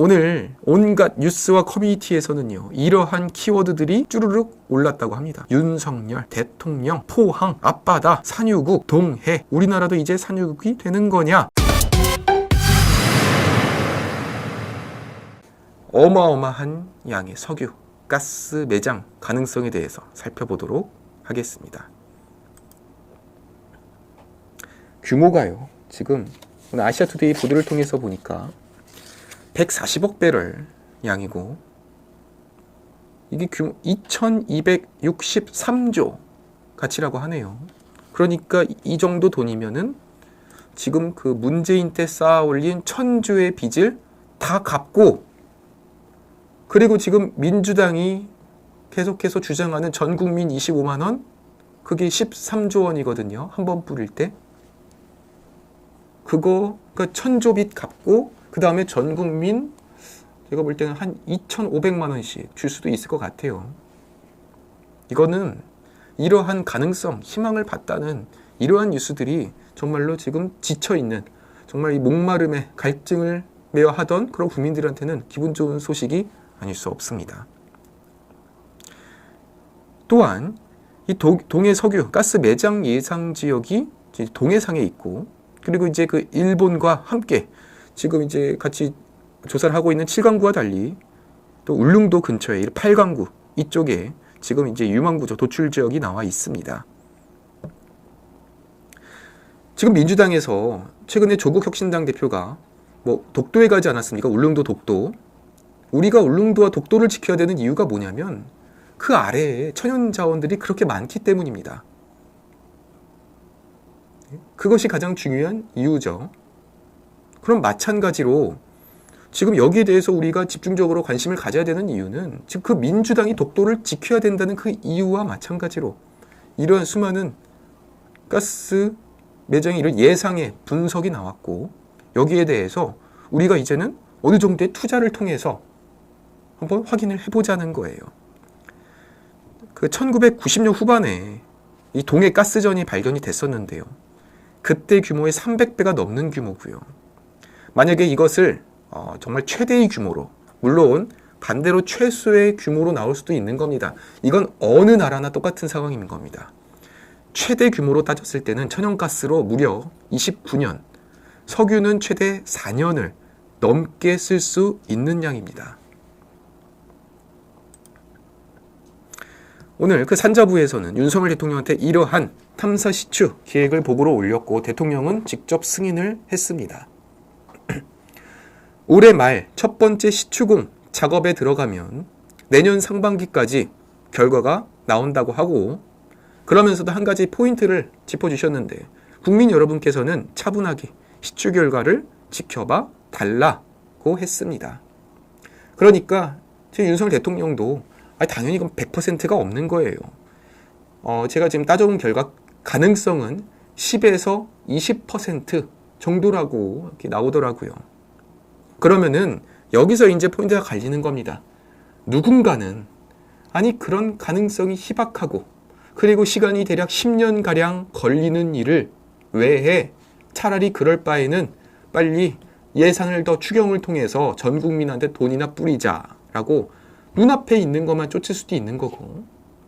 오늘 온갖 뉴스와 커뮤니티에서는요, 이러한 키워드들이 쭈르륵 올랐다고 합니다. 윤석열, 대통령, 포항, 앞바다, 산유국, 동해. 우리나라도 이제 산유국이 되는 거냐? 어마어마한 양의 석유, 가스 매장 가능성에 대해서 살펴보도록 하겠습니다. 규모가요, 지금 오늘 아시아투데이 보도를 통해서 보니까 140억 배럴 양이고, 이게 규모 2263조 가치라고 하네요. 그러니까 이 정도 돈이면은 지금 그 문재인 때 쌓아 올린 1000조의 빚을 다 갚고, 그리고 지금 민주당이 계속해서 주장하는 전국민 25만 원, 그게 13조 원이거든요. 한 번 뿌릴 때. 그거, 그러니까 1000조 빚 갚고, 그 다음에 전국민, 제가 볼 때는 한 2,500만 원씩 줄 수도 있을 것 같아요. 이거는 이러한 가능성, 희망을 봤다는 이러한 뉴스들이 정말로 지금 지쳐있는, 정말 이 목마름에 갈증을 메어 하던 그런 국민들한테는 기분 좋은 소식이 아닐 수 없습니다. 또한 이 동해 석유 가스 매장 예상 지역이 동해상에 있고, 그리고 이제 그 일본과 함께 지금 이제 같이 조사를 하고 있는 7강구와 달리 또 울릉도 근처에 8강구 이쪽에 지금 이제 유망구조 도출 지역이 나와 있습니다. 지금 민주당에서 최근에 조국혁신당 대표가 뭐 독도에 가지 않았습니까? 울릉도 독도. 우리가 울릉도와 독도를 지켜야 되는 이유가 뭐냐면 그 아래에 천연 자원들이 그렇게 많기 때문입니다. 그것이 가장 중요한 이유죠. 그럼 마찬가지로 지금 여기에 대해서 우리가 집중적으로 관심을 가져야 되는 이유는 지금 그 민주당이 독도를 지켜야 된다는 그 이유와 마찬가지로 이러한 수많은 가스 매장의 이런 예상의 분석이 나왔고, 여기에 대해서 우리가 이제는 어느 정도의 투자를 통해서 한번 확인을 해보자는 거예요. 그 1990년 후반에 이 동해 가스전이 발견이 됐었는데요. 그때 규모의 300배가 넘는 규모고요. 만약에 이것을 정말 최대의 규모로, 물론 반대로 최소의 규모로 나올 수도 있는 겁니다. 이건 어느 나라나 똑같은 상황인 겁니다. 최대 규모로 따졌을 때는 천연가스로 무려 29년, 석유는 최대 4년을 넘게 쓸 수 있는 양입니다. 오늘 그 산자부에서는 윤석열 대통령한테 이러한 탐사 시추 계획을 보고로 올렸고, 대통령은 직접 승인을 했습니다. 올해 말 첫 번째 시추공 작업에 들어가면 내년 상반기까지 결과가 나온다고 하고, 그러면서도 한 가지 포인트를 짚어주셨는데, 국민 여러분께서는 차분하게 시추 결과를 지켜봐 달라고 했습니다. 그러니까 제 윤석열 대통령도 당연히 이건 100%가 없는 거예요. 제가 지금 따져본 결과 가능성은 10에서 20% 정도라고 이렇게 나오더라고요. 그러면은 여기서 이제 포인트가 갈리는 겁니다. 누군가는 그런 가능성이 희박하고, 그리고 시간이 대략 10년가량 걸리는 일을 왜 해? 차라리 그럴 바에는 빨리 예산을 더 추경을 통해서 전 국민한테 돈이나 뿌리자라고 눈앞에 있는 것만 쫓을 수도 있는 거고,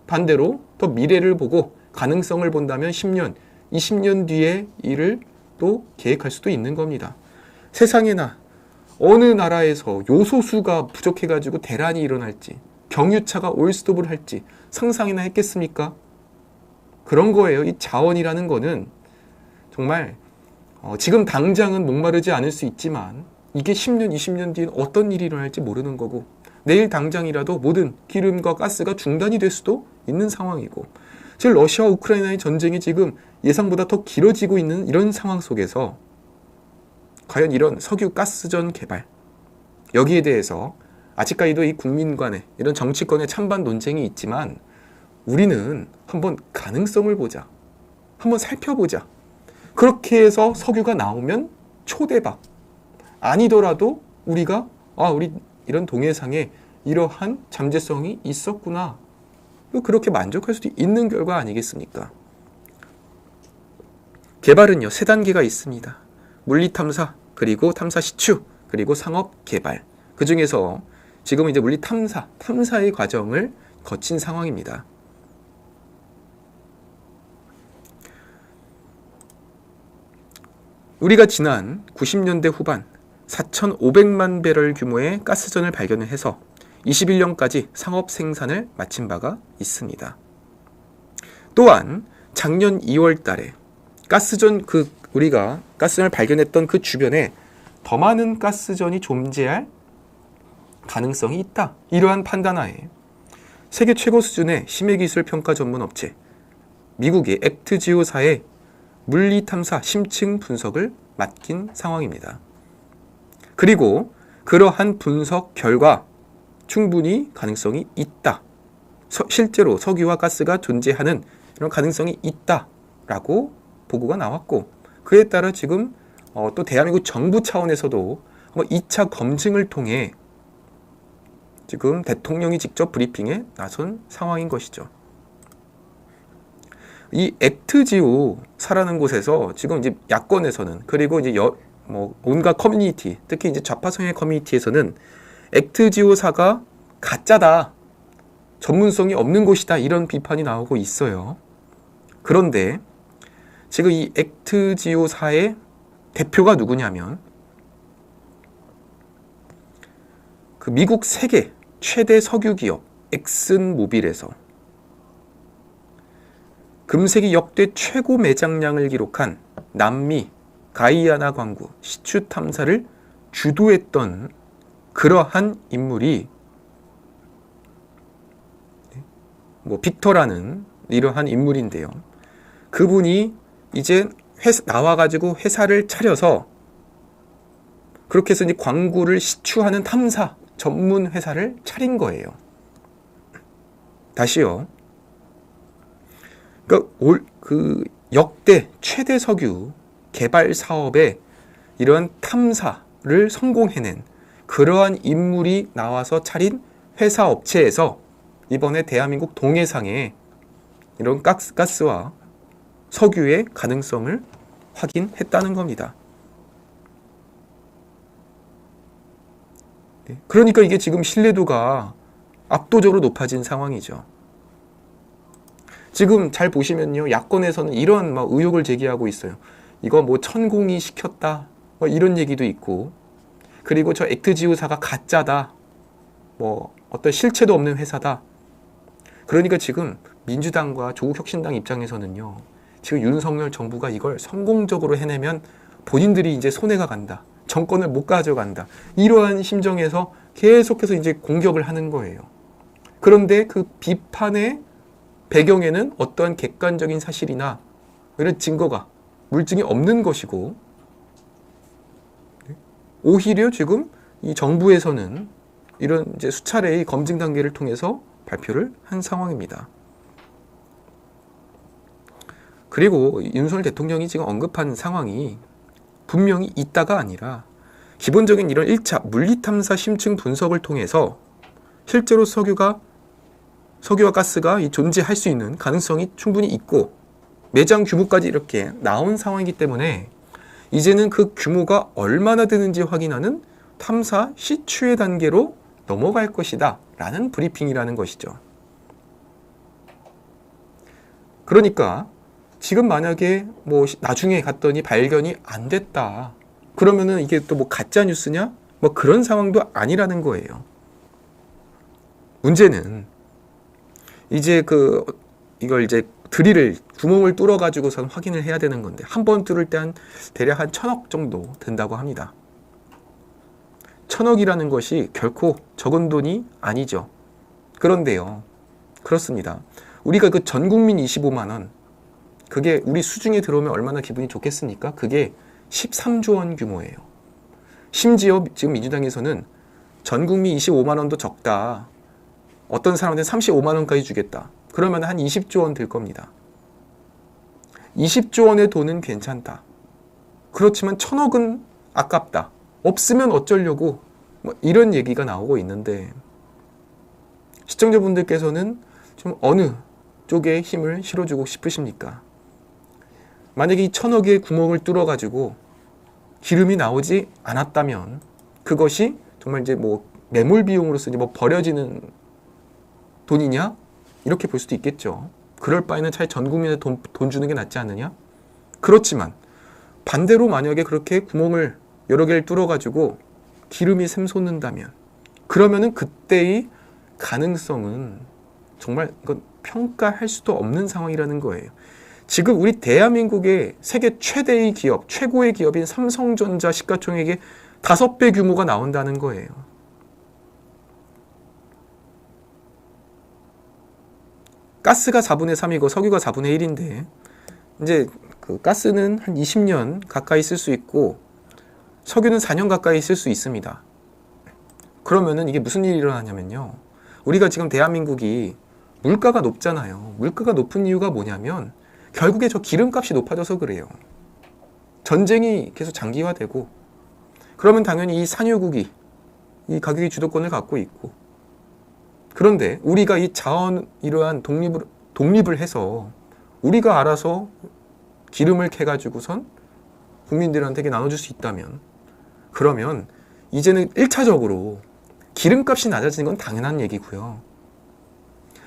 반대로 더 미래를 보고 가능성을 본다면 10년, 20년 뒤의 일을 또 계획할 수도 있는 겁니다. 세상에나 어느 나라에서 요소수가 부족해가지고 대란이 일어날지, 경유차가 올스톱을 할지 상상이나 했겠습니까? 그런 거예요. 이 자원이라는 거는 정말 지금 당장은 목마르지 않을 수 있지만 이게 10년, 20년 뒤엔 어떤 일이 일어날지 모르는 거고, 내일 당장이라도 모든 기름과 가스가 중단이 될 수도 있는 상황이고, 즉 러시아와 우크라이나의 전쟁이 지금 예상보다 더 길어지고 있는 이런 상황 속에서 과연 이런 석유 가스전 개발, 여기에 대해서 아직까지도 이 국민 간의 이런 정치권의 찬반 논쟁이 있지만 우리는 한번 가능성을 보자, 한번 살펴보자. 그렇게 해서 석유가 나오면 초대박, 아니더라도 우리가 우리 이런 동해상에 이러한 잠재성이 있었구나, 그렇게 만족할 수도 있는 결과 아니겠습니까? 개발은요, 세 단계가 있습니다. 물리탐사, 그리고 탐사 시추, 그리고 상업 개발. 그 중에서 지금은 이제 물리 탐사의 과정을 거친 상황입니다. 우리가 지난 90년대 후반 4,500만 배럴 규모의 가스전을 발견을 해서 21년까지 상업 생산을 마친 바가 있습니다. 또한 작년 2월 달에 우리가 가스전을 발견했던 그 주변에 더 많은 가스전이 존재할 가능성이 있다. 이러한 판단하에 세계 최고 수준의 심해기술 평가 전문 업체 미국의 액트지오사의 물리탐사 심층 분석을 맡긴 상황입니다. 그리고 그러한 분석 결과 충분히 가능성이 있다. 실제로 석유와 가스가 존재하는 이런 가능성이 있다라고 보고가 나왔고, 그에 따라 지금 또 대한민국 정부 차원에서도 2차 검증을 통해 지금 대통령이 직접 브리핑에 나선 상황인 것이죠. 이 액트지오사라는 곳에서 지금 이제 야권에서는, 그리고 이제 온갖 커뮤니티, 특히 이제 좌파 성향 커뮤니티에서는 액트지오사가 가짜다, 전문성이 없는 곳이다, 이런 비판이 나오고 있어요. 그런데 지금 이 액트지오사의 대표가 누구냐면 그 미국 세계 최대 석유 기업 엑슨모빌에서 금세기 역대 최고 매장량을 기록한 남미 가이아나 광구 시추 탐사를 주도했던 그러한 인물이 빅터라는 이러한 인물인데요. 그분이 이제 나와가지고 회사를 차려서 그렇게 해서 이제 광구를 시추하는 탐사 전문 회사를 차린 거예요. 다시요. 그 역대 최대 석유 개발 사업에 이런 탐사를 성공해낸 그러한 인물이 나와서 차린 회사 업체에서 이번에 대한민국 동해상에 이런 가스와 석유의 가능성을 확인했다는 겁니다. 그러니까 이게 지금 신뢰도가 압도적으로 높아진 상황이죠. 지금 잘 보시면요, 야권에서는 이런 의혹을 제기하고 있어요. 이거 천공이 시켰다, 이런 얘기도 있고, 그리고 저 액트지오사가 가짜다, 어떤 실체도 없는 회사다. 그러니까 지금 민주당과 조국혁신당 입장에서는요, 지금 윤석열 정부가 이걸 성공적으로 해내면 본인들이 이제 손해가 간다, 정권을 못 가져간다, 이러한 심정에서 계속해서 이제 공격을 하는 거예요. 그런데 그 비판의 배경에는 어떠한 객관적인 사실이나 이런 증거가, 물증이 없는 것이고, 오히려 지금 이 정부에서는 이런 이제 수차례의 검증 단계를 통해서 발표를 한 상황입니다. 그리고 윤석열 대통령이 지금 언급한 상황이 분명히 있다가 아니라 기본적인 이런 1차 물리탐사 심층 분석을 통해서 실제로 석유와 가스가 존재할 수 있는 가능성이 충분히 있고 매장 규모까지 이렇게 나온 상황이기 때문에 이제는 그 규모가 얼마나 되는지 확인하는 탐사 시추의 단계로 넘어갈 것이다 라는 브리핑이라는 것이죠. 그러니까 지금 만약에 나중에 갔더니 발견이 안 됐다, 그러면은 이게 또 가짜 뉴스냐? 그런 상황도 아니라는 거예요. 문제는 이제 이걸 이제 구멍을 뚫어 가지고선 확인을 해야 되는 건데, 한 번 뚫을 때 대략 한 1,000억 정도 든다고 합니다. 1,000억이라는 것이 결코 적은 돈이 아니죠. 그런데요, 그렇습니다. 우리가 그 전 국민 25만 원, 그게 우리 수중에 들어오면 얼마나 기분이 좋겠습니까? 그게 13조 원 규모예요. 심지어 지금 민주당에서는 전 국민 25만 원도 적다, 어떤 사람한테 35만 원까지 주겠다, 그러면 한 20조 원 들 겁니다. 20조 원의 돈은 괜찮다, 그렇지만 1,000억은 아깝다, 없으면 어쩌려고, 이런 얘기가 나오고 있는데, 시청자분들께서는 좀 어느 쪽에 힘을 실어주고 싶으십니까? 만약에 이 1,000억의 구멍을 뚫어가지고 기름이 나오지 않았다면 그것이 정말 이제 뭐 매몰 비용으로서 이제 뭐 버려지는 돈이냐? 이렇게 볼 수도 있겠죠. 그럴 바에는 차라리 전 국민에 돈 주는 게 낫지 않느냐? 그렇지만 반대로 만약에 그렇게 구멍을 여러 개를 뚫어가지고 기름이 샘솟는다면 그러면은 그때의 가능성은 정말 이건 평가할 수도 없는 상황이라는 거예요. 지금 우리 대한민국의 세계 최대의 기업, 최고의 기업인 삼성전자 시가총액의 5배 규모가 나온다는 거예요. 가스가 4분의 3이고 석유가 4분의 1인데 이제 그 가스는 한 20년 가까이 쓸 수 있고 석유는 4년 가까이 쓸 수 있습니다. 그러면은 이게 무슨 일이 일어나냐면요. 우리가 지금 대한민국이 물가가 높잖아요. 물가가 높은 이유가 뭐냐면 결국에 저 기름값이 높아져서 그래요. 전쟁이 계속 장기화되고 그러면 당연히 이 산유국이 이 가격의 주도권을 갖고 있고 그런데 우리가 이 자원 이러한 독립을 해서 우리가 알아서 기름을 캐가지고선 국민들한테 나눠줄 수 있다면 그러면 이제는 1차적으로 기름값이 낮아지는 건 당연한 얘기고요.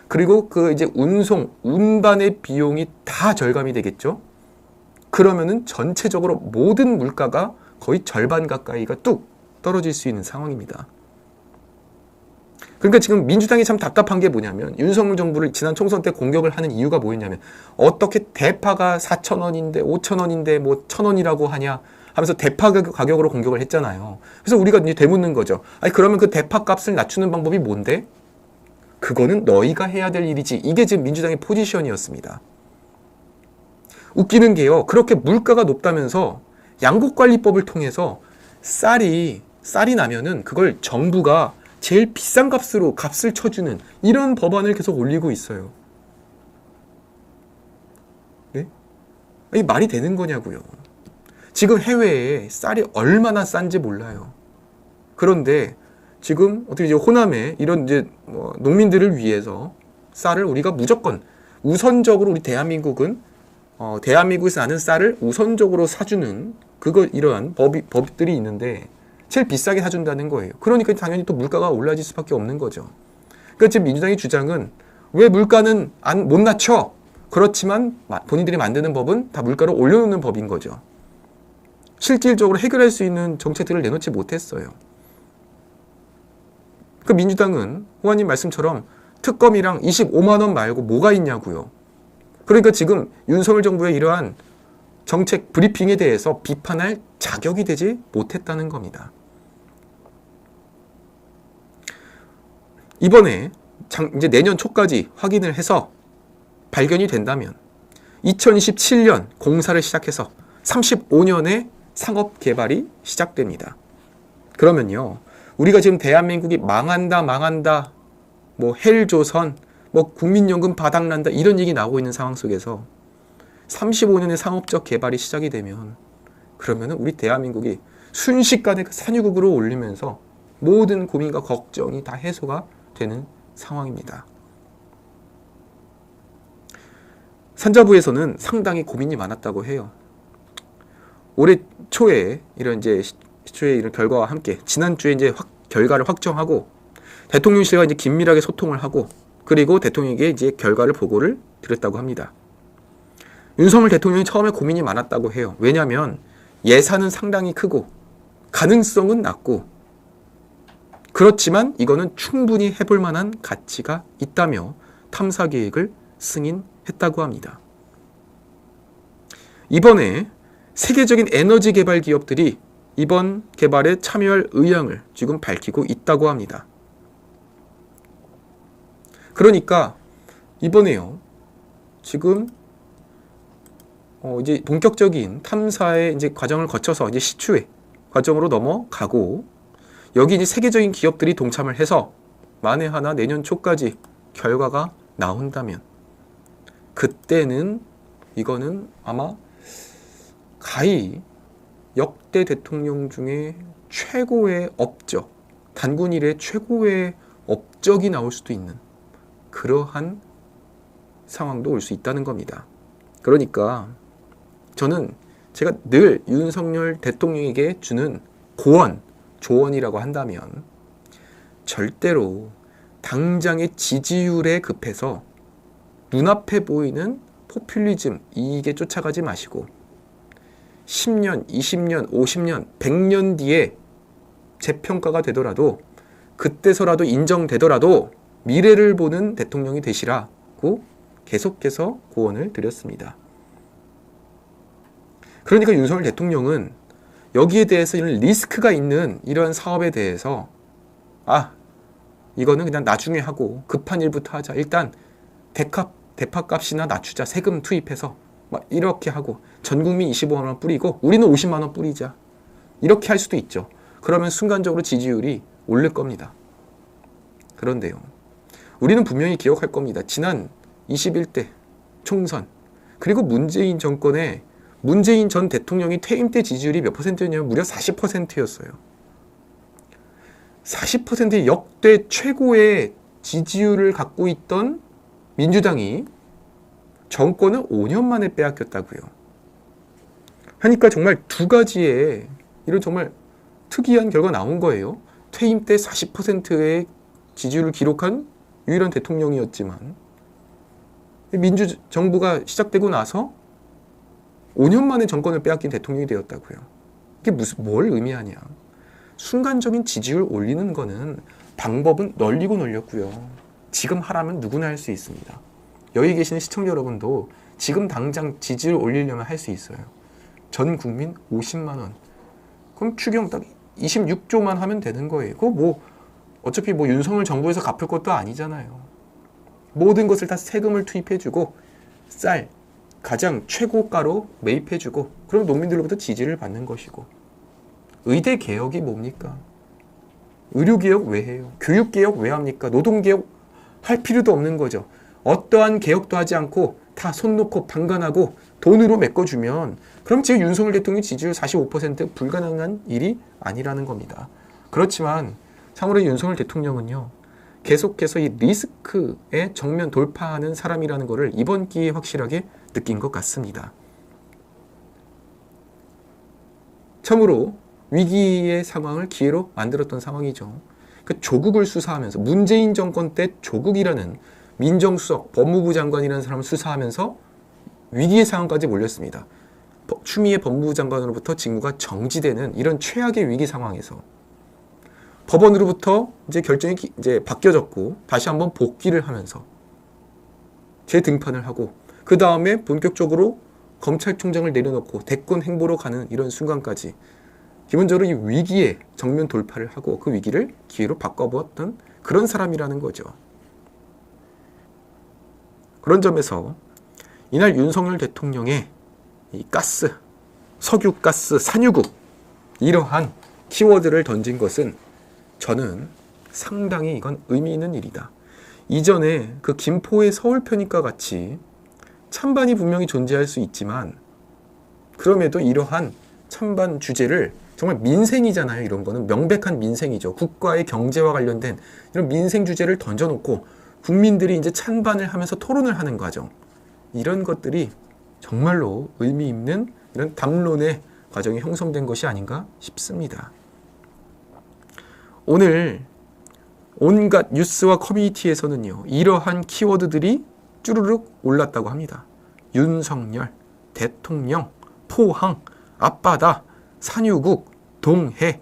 그리고 그 이제 운반의 비용이 다 절감이 되겠죠. 그러면은 전체적으로 모든 물가가 거의 절반 가까이가 뚝 떨어질 수 있는 상황입니다. 그러니까 지금 민주당이 참 답답한 게 뭐냐면 윤석열 정부를 지난 총선 때 공격을 하는 이유가 뭐였냐면 어떻게 대파가 4,000원인데 5,000원인데 뭐 1,000원이라고 하냐 하면서 대파 가격으로 공격을 했잖아요. 그래서 우리가 이제 되묻는 거죠. 아니 그러면 그 대파 값을 낮추는 방법이 뭔데? 그거는 너희가 해야 될 일이지. 이게 지금 민주당의 포지션이었습니다. 웃기는 게요. 그렇게 물가가 높다면서 양곡관리법을 통해서 쌀이 나면은 그걸 정부가 제일 비싼 값으로 값을 쳐주는 이런 법안을 계속 올리고 있어요. 네? 이 말이 되는 거냐고요. 지금 해외에 쌀이 얼마나 싼지 몰라요. 그런데 지금 어떻게 이제 호남에 이런 이제 농민들을 위해서 쌀을 우리가 무조건 우선적으로 우리 대한민국은 대한민국에서 나는 쌀을 우선적으로 사주는 이러한 법들이 있는데 제일 비싸게 사준다는 거예요. 그러니까 당연히 또 물가가 올라질 수밖에 없는 거죠. 그러니까 지금 민주당의 주장은 왜 물가는 못 낮춰? 그렇지만 본인들이 만드는 법은 다 물가를 올려놓는 법인 거죠. 실질적으로 해결할 수 있는 정책들을 내놓지 못했어요. 그 민주당은 호환님 말씀처럼 특검이랑 25만 원 말고 뭐가 있냐고요. 그러니까 지금 윤석열 정부의 이러한 정책 브리핑에 대해서 비판할 자격이 되지 못했다는 겁니다. 이번에 이제 내년 초까지 확인을 해서 발견이 된다면 2027년 공사를 시작해서 35년에 상업 개발이 시작됩니다. 그러면요, 우리가 지금 대한민국이 망한다, 뭐 헬조선, 뭐 국민연금 바닥난다 이런 얘기 나오고 있는 상황 속에서 35년의 상업적 개발이 시작이 되면 그러면 우리 대한민국이 순식간에 그 산유국으로 올리면서 모든 고민과 걱정이 다 해소가 되는 상황입니다. 산자부에서는 상당히 고민이 많았다고 해요. 올해 초에 이런 이제 시초의 이런 결과와 함께 지난주에 이제 결과를 확정하고 대통령실과 이제 긴밀하게 소통을 하고 그리고 대통령에게 이제 결과를 보고를 드렸다고 합니다. 윤석열 대통령이 처음에 고민이 많았다고 해요. 왜냐하면 예산은 상당히 크고 가능성은 낮고 그렇지만 이거는 충분히 해볼 만한 가치가 있다며 탐사 계획을 승인했다고 합니다. 이번에 세계적인 에너지 개발 기업들이 이번 개발에 참여할 의향을 지금 밝히고 있다고 합니다. 그러니까 이번에요. 지금 이제 본격적인 탐사의 이제 과정을 거쳐서 이제 시추의 과정으로 넘어가고 여기 이제 세계적인 기업들이 동참을 해서 만에 하나 내년 초까지 결과가 나온다면 그때는 이거는 아마 가히 역대 대통령 중에 최고의 업적, 단군 이래 최고의 업적이 나올 수도 있는 그러한 상황도 올 수 있다는 겁니다. 그러니까 저는 제가 늘 윤석열 대통령에게 주는 고언 조언이라고 한다면 절대로 당장의 지지율에 급해서 눈앞에 보이는 포퓰리즘 이익에 쫓아가지 마시고 10년, 20년, 50년, 100년 뒤에 재평가가 되더라도 그때서라도 인정되더라도 미래를 보는 대통령이 되시라고 계속해서 고언을 드렸습니다. 그러니까 윤석열 대통령은 여기에 대해서 이런 리스크가 있는 이러한 사업에 대해서 이거는 그냥 나중에 하고 급한 일부터 하자. 일단 대파값이나 낮추자. 세금 투입해서 막 이렇게 하고 전 국민 25만 원 뿌리고 우리는 50만 원 뿌리자. 이렇게 할 수도 있죠. 그러면 순간적으로 지지율이 오를 겁니다. 그런데요. 우리는 분명히 기억할 겁니다. 지난 21대 총선 그리고 문재인 정권의 문재인 전 대통령이 퇴임 때 지지율이 몇 %였냐면 무려 40%였어요. 40%의 역대 최고의 지지율을 갖고 있던 민주당이 정권을 5년 만에 빼앗겼다고요. 하니까 정말 두 가지의 이런 정말 특이한 결과가 나온 거예요. 퇴임 때 40%의 지지율을 기록한 유일한 대통령이었지만 민주정부가 시작되고 나서 5년 만에 정권을 빼앗긴 대통령이 되었다고요. 이게 뭘 의미하냐. 순간적인 지지율 올리는 거는 방법은 널리고 널렸고요. 지금 하라면 누구나 할 수 있습니다. 여기 계시는 시청자 여러분도 지금 당장 지지율 올리려면 할 수 있어요. 전 국민 50만 원. 그럼 추경 딱 26조만 하면 되는 거예요. 그거 어차피 윤석열 정부에서 갚을 것도 아니잖아요. 모든 것을 다 세금을 투입해주고 쌀 가장 최고가로 매입해주고 그럼 농민들로부터 지지를 받는 것이고 의대 개혁이 뭡니까? 의료개혁 왜 해요? 교육개혁 왜 합니까? 노동개혁 할 필요도 없는 거죠. 어떠한 개혁도 하지 않고 다 손 놓고 방관하고 돈으로 메꿔주면 그럼 지금 윤석열 대통령 지지율 45% 불가능한 일이 아니라는 겁니다. 그렇지만 참으로 윤석열 대통령은요. 계속해서 이 리스크에 정면 돌파하는 사람이라는 것을 이번 기회에 확실하게 느낀 것 같습니다. 참으로 위기의 상황을 기회로 만들었던 상황이죠. 그 조국을 수사하면서 문재인 정권 때 조국이라는 민정수석, 법무부 장관이라는 사람을 수사하면서 위기의 상황까지 몰렸습니다. 추미애 법무부 장관으로부터 직무가 정지되는 이런 최악의 위기 상황에서 법원으로부터 이제 결정이 이제 바뀌어졌고 다시 한번 복귀를 하면서 재등판을 하고 그 다음에 본격적으로 검찰총장을 내려놓고 대권 행보로 가는 이런 순간까지 기본적으로 이 위기에 정면 돌파를 하고 그 위기를 기회로 바꿔보았던 그런 사람이라는 거죠. 그런 점에서 이날 윤석열 대통령의 이 가스, 석유가스, 산유국 이러한 키워드를 던진 것은 저는 상당히 이건 의미 있는 일이다. 이전에 그 김포의 서울편입과 같이 찬반이 분명히 존재할 수 있지만 그럼에도 이러한 찬반 주제를 정말 민생이잖아요. 이런 거는 명백한 민생이죠. 국가의 경제와 관련된 이런 민생 주제를 던져놓고 국민들이 이제 찬반을 하면서 토론을 하는 과정. 이런 것들이 정말로 의미 있는 이런 담론의 과정이 형성된 것이 아닌가 싶습니다. 오늘 온갖 뉴스와 커뮤니티에서는요. 이러한 키워드들이 쭈르륵 올랐다고 합니다. 윤석열, 대통령, 포항, 앞바다, 산유국, 동해.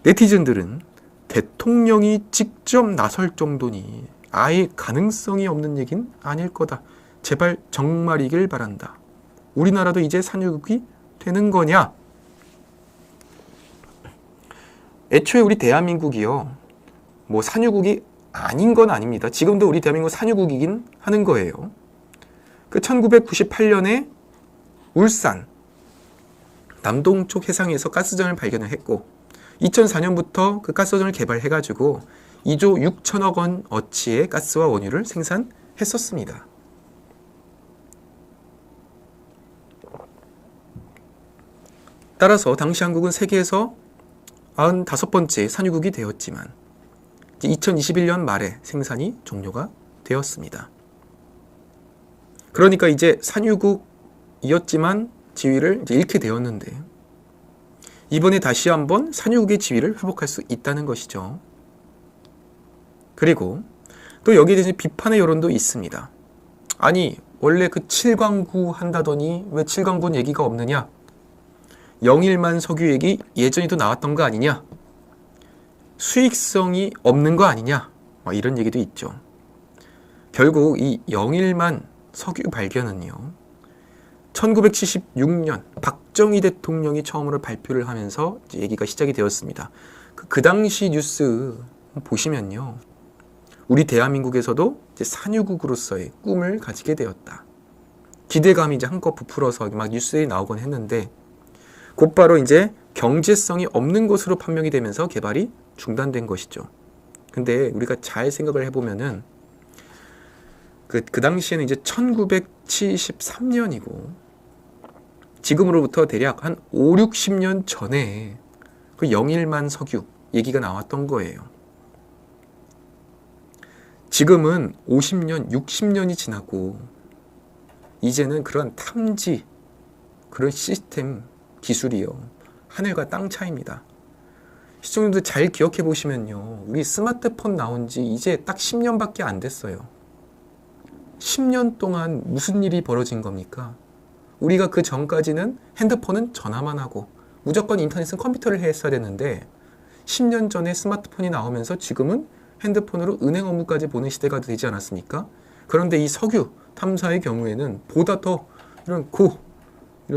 네티즌들은 대통령이 직접 나설 정도니 아예 가능성이 없는 얘긴 아닐 거다. 제발 정말이길 바란다. 우리나라도 이제 산유국이 되는 거냐? 애초에 우리 대한민국이요. 산유국이 아닌 건 아닙니다. 지금도 우리 대한민국 산유국이긴 하는 거예요. 그 1998년에 울산 남동쪽 해상에서 가스전을 발견을 했고 2004년부터 그 가스전을 개발해가지고 2조 6천억 원 어치의 가스와 원유를 생산했었습니다. 따라서 당시 한국은 세계에서 95번째 산유국이 되었지만 2021년 말에 생산이 종료가 되었습니다. 그러니까 이제 산유국이었지만 지위를 이제 잃게 되었는데 이번에 다시 한번 산유국의 지위를 회복할 수 있다는 것이죠. 그리고 또 여기에 대해서 비판의 여론도 있습니다. 아니 원래 그 7광구 한다더니 왜 7광군 얘기가 없느냐? 영일만 석유 얘기 예전에도 나왔던 거 아니냐? 수익성이 없는 거 아니냐? 이런 얘기도 있죠. 결국 이 영일만 석유 발견은요, 1976년 박정희 대통령이 처음으로 발표를 하면서 이제 얘기가 시작이 되었습니다. 그 당시 뉴스 보시면요, 우리 대한민국에서도 이제 산유국으로서의 꿈을 가지게 되었다. 기대감이 이제 한껏 부풀어서 막 뉴스에 나오곤 했는데, 곧바로 이제 경제성이 없는 것으로 판명이 되면서 개발이 중단된 것이죠. 근데 우리가 잘 생각을 해보면은 그 당시에는 이제 1973년이고 지금으로부터 대략 한 5, 60년 전에 그 영일만 석유 얘기가 나왔던 거예요. 지금은 50년, 60년이 지나고 이제는 그런 탐지, 그런 시스템 기술이요, 하늘과 땅 차이입니다. 시청자들 잘 기억해 보시면요, 우리 스마트폰 나온 지 이제 딱 10년밖에 안 됐어요. 10년 동안 무슨 일이 벌어진 겁니까? 우리가 그 전까지는 핸드폰은 전화만 하고 무조건 인터넷은 컴퓨터를 했어야 되는데, 10년 전에 스마트폰이 나오면서 지금은 핸드폰으로 은행 업무까지 보는 시대가 되지 않았습니까? 그런데 이 석유 탐사의 경우에는 보다 더 이런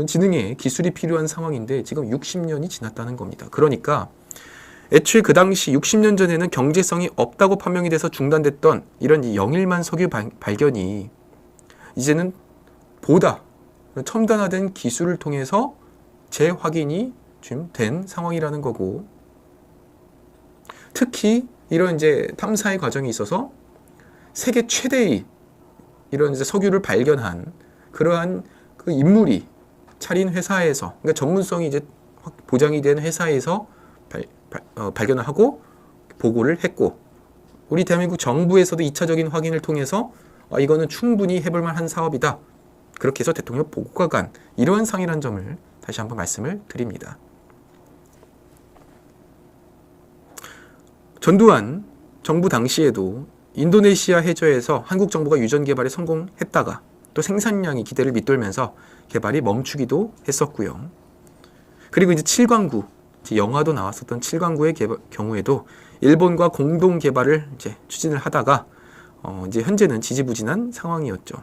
지능의 기술이 필요한 상황인데 지금 60년이 지났다는 겁니다. 그러니까 애초에 그 당시 60년 전에는 경제성이 없다고 판명이 돼서 중단됐던 이런 이 영일만 석유 발견이 이제는 보다 첨단화된 기술을 통해서 재확인이 지금 된 상황이라는 거고, 특히 이런 이제 탐사의 과정에 있어서 세계 최대의 이런 이제 석유를 발견한 그러한 그 인물이 차린 회사에서, 그러니까 전문성이 이제 보장이 된 회사에서 발견을 하고 보고를 했고, 우리 대한민국 정부에서도 2차적인 확인을 통해서 이거는 충분히 해볼 만한 사업이다, 그렇게 해서 대통령 보고가 간 이러한 상이라는 점을 다시 한번 말씀을 드립니다. 전두환 정부 당시에도 인도네시아 해저에서 한국 정부가 유전 개발에 성공했다가 또 생산량이 기대를 밑돌면서 개발이 멈추기도 했었고요. 그리고 이제 7광구, 영화도 나왔었던 7광구의 경우에도 일본과 공동 개발을 이제 추진을 하다가 이제 현재는 지지부진한 상황이었죠.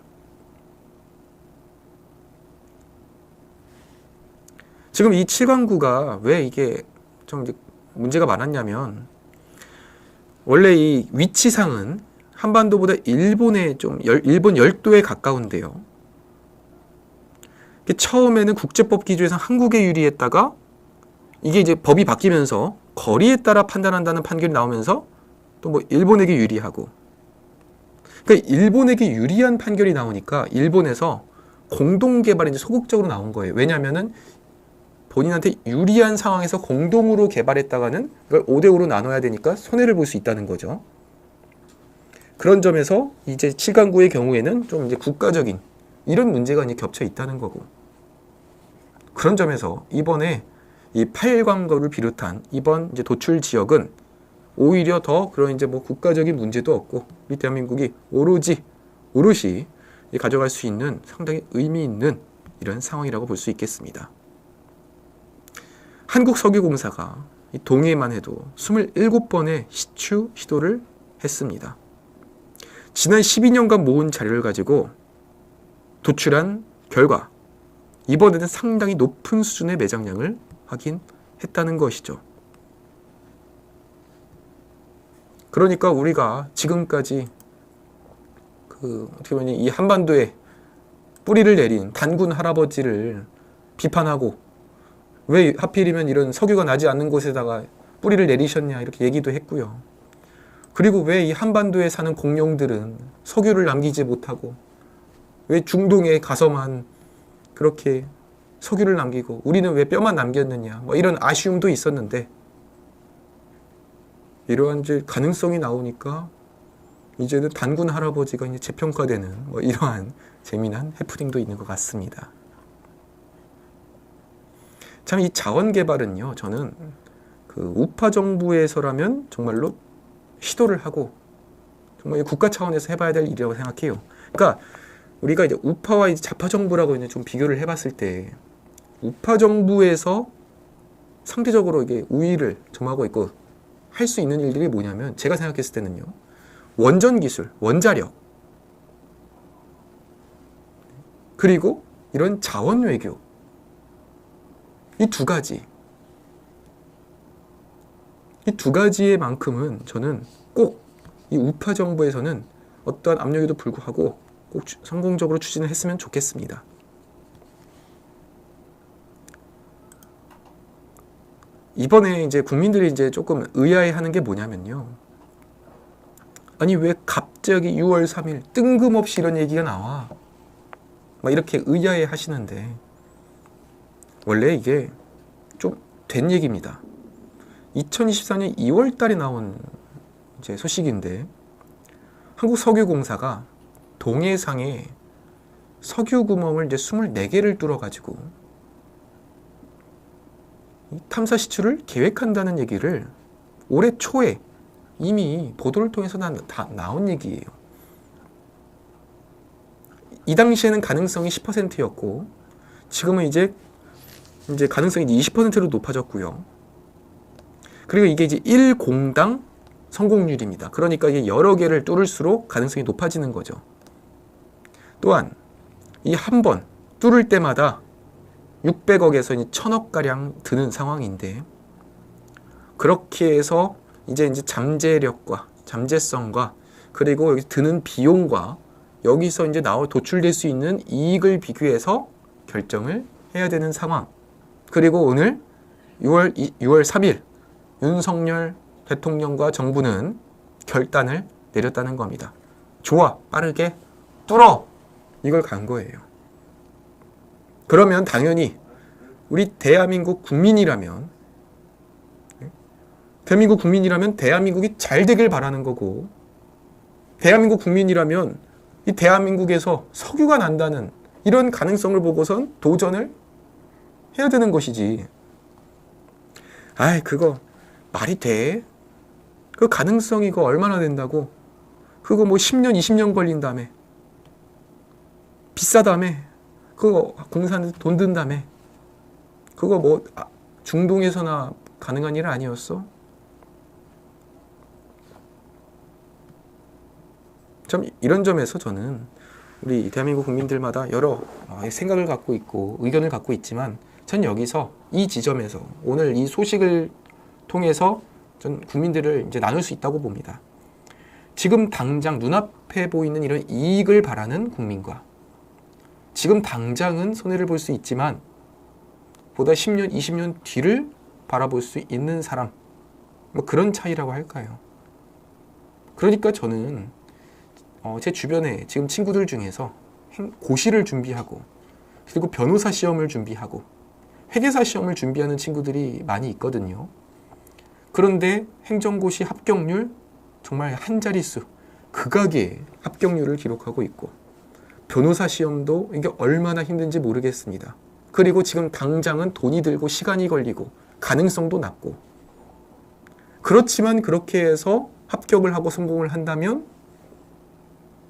지금 이 7광구가 왜 이게 좀 이제 문제가 많았냐면, 원래 이 위치상은 한반도보다 일본 열도에 가까운데요. 처음에는 국제법 기준에서 한국에 유리했다가 이게 이제 법이 바뀌면서 거리에 따라 판단한다는 판결이 나오면서 또 뭐 일본에게 유리하고, 그러니까 일본에게 유리한 판결이 나오니까 일본에서 공동 개발이 이제 소극적으로 나온 거예요. 왜냐하면은 본인한테 유리한 상황에서 공동으로 개발했다가는 이걸 5대5로 나눠야 되니까 손해를 볼 수 있다는 거죠. 그런 점에서 이제 7강구의 경우에는 좀 이제 국가적인 이런 문제가 이제 겹쳐 있다는 거고, 그런 점에서 이번에 이 8광거를 비롯한 이번 이제 도출 지역은 오히려 더 그런 이제 뭐 국가적인 문제도 없고 우리 대한민국이 오롯이 가져갈 수 있는 상당히 의미 있는 이런 상황이라고 볼 수 있겠습니다. 한국석유공사가 동해만 해도 27번의 시추 시도를 했습니다. 지난 12년간 모은 자료를 가지고 도출한 결과 이번에는 상당히 높은 수준의 매장량을 확인했다는 것이죠. 그러니까 우리가 지금까지 어떻게 보면 이 한반도에 뿌리를 내린 단군 할아버지를 비판하고, 왜 하필이면 이런 석유가 나지 않는 곳에다가 뿌리를 내리셨냐 이렇게 얘기도 했고요. 그리고 왜 이 한반도에 사는 공룡들은 석유를 남기지 못하고 왜 중동에 가서만 그렇게 석유를 남기고 우리는 왜 뼈만 남겼느냐, 뭐 이런 아쉬움도 있었는데, 이러한 이제 가능성이 나오니까 이제는 단군 할아버지가 이제 재평가되는 뭐 이러한 재미난 해프닝도 있는 것 같습니다. 참 이 자원 개발은요, 저는 그 우파 정부에서라면 정말로 시도를 하고 정말 국가 차원에서 해봐야 될 일이라고 생각해요. 그러니까 우리가 이제 우파와 이제 좌파 정부라고 이제 좀 비교를 해봤을 때 우파 정부에서 상대적으로 이게 우위를 점하고 있고 할 수 있는 일들이 뭐냐면 제가 생각했을 때는요, 원전 기술, 원자력, 그리고 이런 자원 외교, 이 두 가지, 이 두 가지의 만큼은 저는 꼭 이 우파 정부에서는 어떠한 압력에도 불구하고 꼭 성공적으로 추진을 했으면 좋겠습니다. 이번에 이제 국민들이 이제 조금 의아해하는 게 뭐냐면요. 아니 왜 갑자기 6월 3일 뜬금없이 이런 얘기가 나와? 막 이렇게 의아해 하시는데 원래 이게 좀 된 얘기입니다. 2024년 2월 달에 나온 이제 소식인데 한국석유공사가 동해상에 석유 구멍을 이제 24개를 뚫어가지고 탐사 시추를 계획한다는 얘기를 올해 초에 이미 보도를 통해서 다 나온 얘기예요. 이 당시에는 가능성이 10%였고 지금은 이제 가능성이 20%로 높아졌고요. 그리고 이게 이제 1공당 성공률입니다. 그러니까 이게 여러 개를 뚫을수록 가능성이 높아지는 거죠. 또한 이 한 번 뚫을 때마다 600억에서 1000억가량 드는 상황인데 그렇게 해서 이제 잠재력과 잠재성과 그리고 여기 드는 비용과 여기서 이제 도출될 수 있는 이익을 비교해서 결정을 해야 되는 상황. 그리고 오늘 6월 3일 윤석열 대통령과 정부는 결단을 내렸다는 겁니다. 좋아, 빠르게 뚫어! 이걸 간 거예요. 그러면 당연히 우리 대한민국 국민이라면 대한민국이 잘 되길 바라는 거고 대한민국 국민이라면 이 대한민국에서 석유가 난다는 이런 가능성을 보고선 도전을 해야 되는 것이지. 아이 그거 말이 돼? 그 가능성이 이거 얼마나 된다고? 그거 뭐 10년 20년 걸린다며. 비싸다며. 그거 공사하는데 돈 든다며. 그거 뭐 중동에서나 가능한 일 아니었어? 참 이런 점에서 저는 우리 대한민국 국민들마다 여러 생각을 갖고 있고 의견을 갖고 있지만 전 여기서 이 지점에서 오늘 이 소식을 통해서 전 국민들을 이제 나눌 수 있다고 봅니다. 지금 당장 눈앞에 보이는 이런 이익을 바라는 국민과 지금 당장은 손해를 볼 수 있지만 보다 10년, 20년 뒤를 바라볼 수 있는 사람, 뭐 그런 차이라고 할까요? 그러니까 저는 제 주변에 지금 친구들 중에서 고시를 준비하고 그리고 변호사 시험을 준비하고 회계사 시험을 준비하는 친구들이 많이 있거든요. 그런데 행정고시 합격률 정말 한 자릿수, 극악의 합격률을 기록하고 있고 변호사 시험도 이게 얼마나 힘든지 모르겠습니다. 그리고 지금 당장은 돈이 들고 시간이 걸리고 가능성도 낮고 그렇지만 그렇게 해서 합격을 하고 성공을 한다면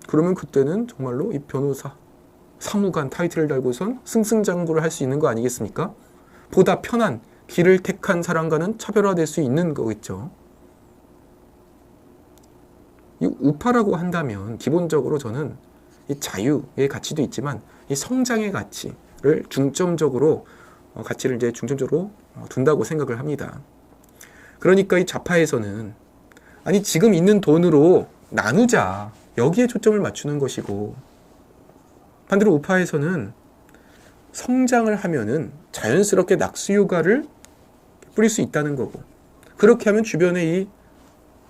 그러면 그때는 정말로 이 변호사, 사무관 타이틀을 달고선 승승장구를 할 수 있는 거 아니겠습니까? 보다 편한 길을 택한 사람과는 차별화될 수 있는 거겠죠. 이 우파라고 한다면 기본적으로 저는 이 자유의 가치도 있지만 이 성장의 가치를 중점적으로 가치를 이제 중점적으로 둔다고 생각을 합니다. 그러니까 이 좌파에서는 아니 지금 있는 돈으로 나누자 여기에 초점을 맞추는 것이고 반대로 우파에서는 성장을 하면은 자연스럽게 낙수효과를 뿌릴 수 있다는 거고 그렇게 하면 주변의 이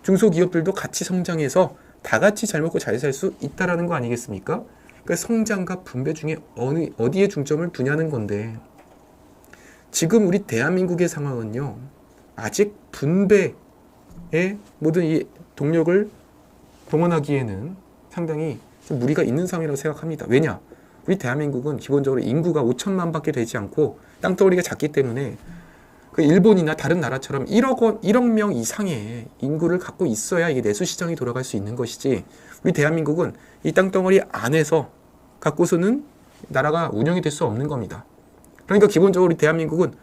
중소기업들도 같이 성장해서 다 같이 잘 먹고 잘 살 수 있다라는 거 아니겠습니까? 그러니까 성장과 분배 중에 어디에 중점을 두냐는 건데 지금 우리 대한민국의 상황은요 아직 분배의 모든 이 동력을 동원하기에는 상당히 무리가 있는 상황이라고 생각합니다. 왜냐? 우리 대한민국은 기본적으로 인구가 5천만 밖에 되지 않고 땅덩어리가 작기 때문에 그 일본이나 다른 나라처럼 1억 명 이상의 인구를 갖고 있어야 이게 내수 시장이 돌아갈 수 있는 것이지, 우리 대한민국은 이 땅덩어리 안에서 갖고서는 나라가 운영이 될 수 없는 겁니다. 그러니까 기본적으로 우리 대한민국은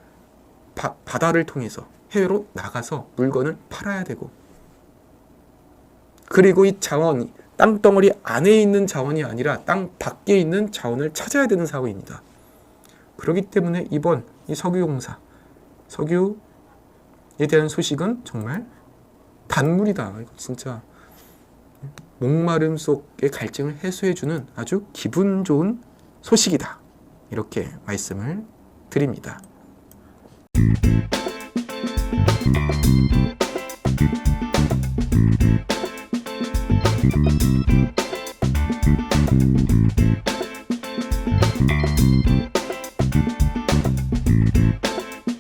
바다를 통해서 해외로 나가서 물건을 팔아야 되고, 그리고 이 자원, 땅덩어리 안에 있는 자원이 아니라 땅 밖에 있는 자원을 찾아야 되는 사회입니다. 그렇기 때문에 이번 이 석유공사, 석유에 대한 소식은 정말 단물이다. 이거 진짜 목마름 속의 갈증을 해소해주는 아주 기분 좋은 소식이다. 이렇게 말씀을 드립니다.